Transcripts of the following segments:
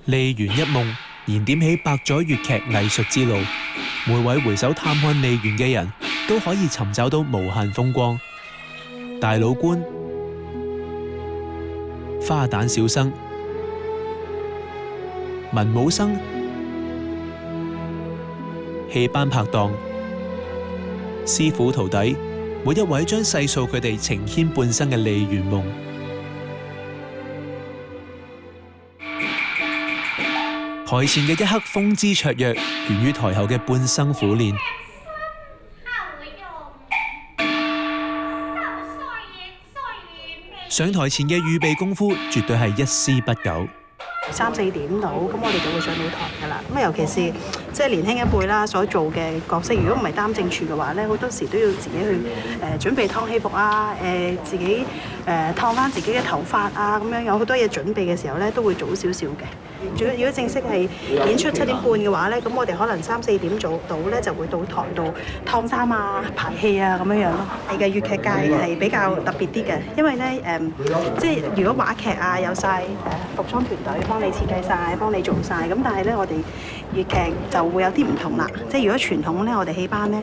梨園一夢燃點起百載粵劇藝術之路，每位回首探看梨園嘅人都可以尋找到無限風光。大老倌、花旦小生、文武生、戲班拍檔、師傅徒弟，每一位將細數佢哋情牽半生嘅梨園夢。台前嘅一刻風姿卓躍，源於台後嘅半生苦練。上台前嘅預備功夫絕對係一絲不苟。3、4點到，咁我哋就會上到台㗎啦。咁尤其是即係年輕一輩啦，所做嘅角色，如果唔係擔正處嘅話咧，好多時都要自己去準備燙戲服啊，自己燙翻自己嘅頭髮啊，咁樣有好多嘢準備嘅時候咧，都會早少少嘅。如果正式係演出7點半嘅話咧，咁我哋可能3、4點早到咧，就會到台度燙衫啊、排戲啊咁樣樣咯。係嘅，粵劇界係比較特別啲嘅，因為咧即係如果話劇啊有晒服裝團隊幫你設計晒、幫你做晒，咁但係咧我哋粵劇就會有啲唔同啦。即係如果傳統咧，我哋戲班咧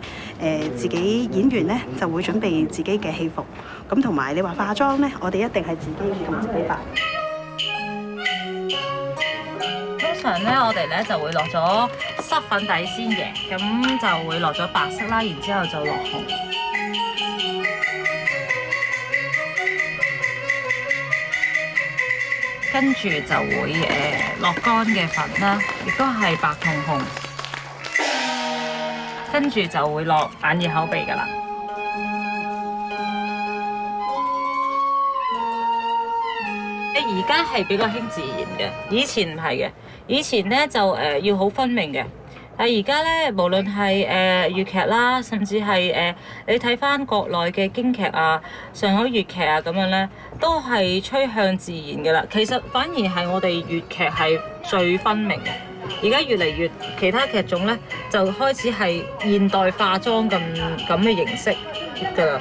自己演員咧就會準備自己嘅戲服，咁同埋你話化妝咧，我哋一定係自己同自己化。通常咧，我哋咧就會落咗濕粉底先嘅，咁就會落咗白色啦，然之後就落紅，跟住就會落乾嘅粉啦，亦都係白同紅，跟住就會落眼耳口鼻㗎啦。而家係比較興自然嘅，以前唔係嘅。以前咧就要好分明嘅，但係而家咧無論係粵劇啦，甚至係你睇返國內嘅京劇啊、上海粵劇啊咁樣咧，都係趨向自然嘅啦。其實反而係我哋粵劇係最分明嘅。而家越嚟越其他劇種咧就開始係現代化妝咁嘅形式㗎啦。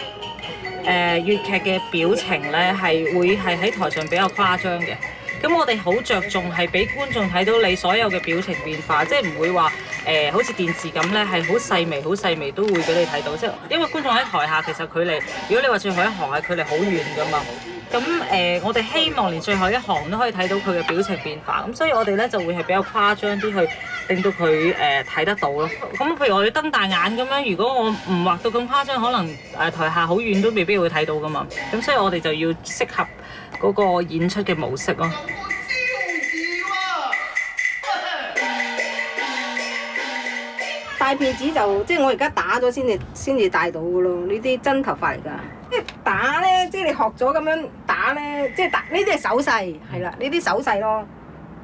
粵劇嘅表情咧係會係喺台上比較誇張嘅。咁我哋好着重係俾觀眾睇到你所有嘅表情變化，即係唔會話好似電視咁咧，係好細微、好細微都會俾你睇到。即係因為觀眾喺台下其實距離，如果你話最後一行係距離好遠㗎嘛。咁我哋希望連最後一行都可以睇到佢嘅表情變化。咁所以我哋咧就會係比較誇張啲去令到佢睇得到咯。咁譬如我要瞪大眼咁樣，如果我唔畫到咁誇張，可能台下好遠都未必會睇到㗎嘛。咁所以我哋就要適合嗰個演出嘅模式咯。大片子就即係我而家打咗先至戴到嘅咯，呢啲真頭髮嚟㗎。即係打咧，即係你學咗咁樣打咧，即係打呢啲係手勢，係啦，呢啲手勢咯，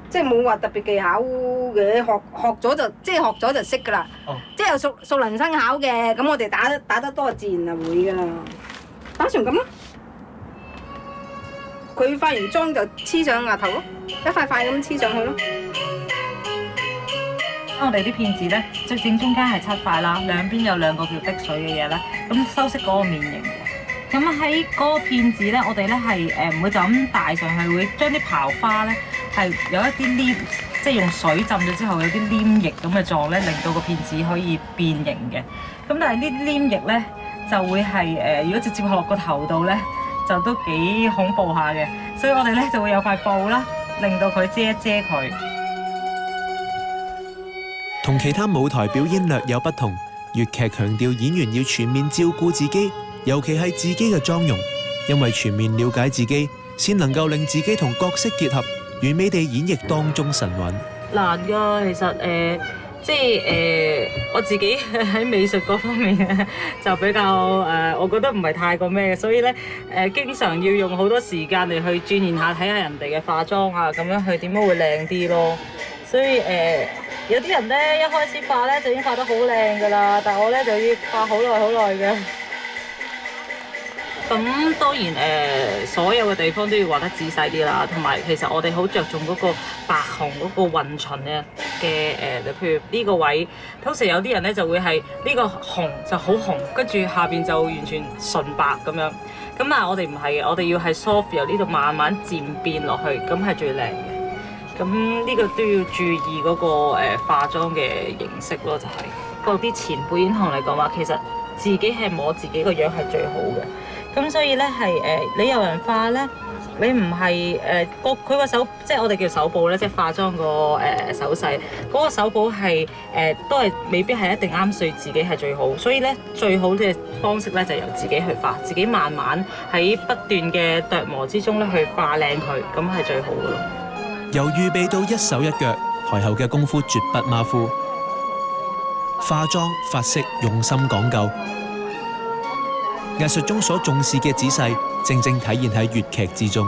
即係冇話特別技巧嘅，學咗就即係學咗就識㗎啦。哦，即係有熟能生巧嘅，咁我哋打得多自然就會㗎啦。打成咁咯。佢化完妝就黐上額頭咯，一塊塊咁黐上去咯。我哋啲片子咧，最正中間係7塊啦，兩邊有2個叫滴水嘅嘢咧，咁修飾嗰個面型嘅。咁喺嗰個片子咧，我哋咧係唔會就咁戴上去，會將啲刨花咧係有一啲黏，即係用水浸咗之後有啲黏液咁嘅狀咧，令到個片子可以變形嘅。咁但係呢啲黏液咧就會係如果直接落個頭度咧，就都幾恐怖下嘅。所以我哋咧就會有塊布啦，令到佢遮一遮佢。同其他舞台表演略有不同，粵劇強調演員要全面照顧自己，尤其係自己嘅妝容，因為全面了解自己，先能夠令自己同角色結合，完美地演繹當中神韻。難㗎，其實即係我自己喺美術嗰方面就比較我覺得唔係太過咩嘅，所以咧經常要用好多時間嚟去鑽研下，睇下人哋嘅化妝啊，咁樣去點樣會靚啲咯。所以有啲人咧一開始化咧就已經化得好靚㗎啦，但係我咧就要化好耐嘅。咁當然所有嘅地方都要畫得仔細啲啦，同埋其實我哋好着重嗰個白紅嗰個混巡嘅譬如呢個位，通常有啲人咧就會係呢個紅就好紅，跟住下邊就完全純白咁樣。咁但係我哋唔係嘅，我哋要係 soft 由呢度慢慢漸變落去，咁係最靚嘅。咁呢個都要注意嗰個化妝嘅形式咯，就係嗰啲前輩已經同你講話，其實自己係摸自己個樣係最好嘅。咁所以咧係你有人化咧，你唔係佢個手，即係我哋叫手部咧，即係化妝個手勢，嗰個手部係都係未必係一定啱對自己係最好。所以咧最好嘅方式咧就由自己去化，自己慢慢喺不斷嘅琢磨之中咧去化靚佢，咁係最好嘅咯。由預備到一手一腳，台後嘅功夫絕不馬虎。化妝髮飾用心講究，藝術中所重視嘅仔細，正正體現喺粵劇之中。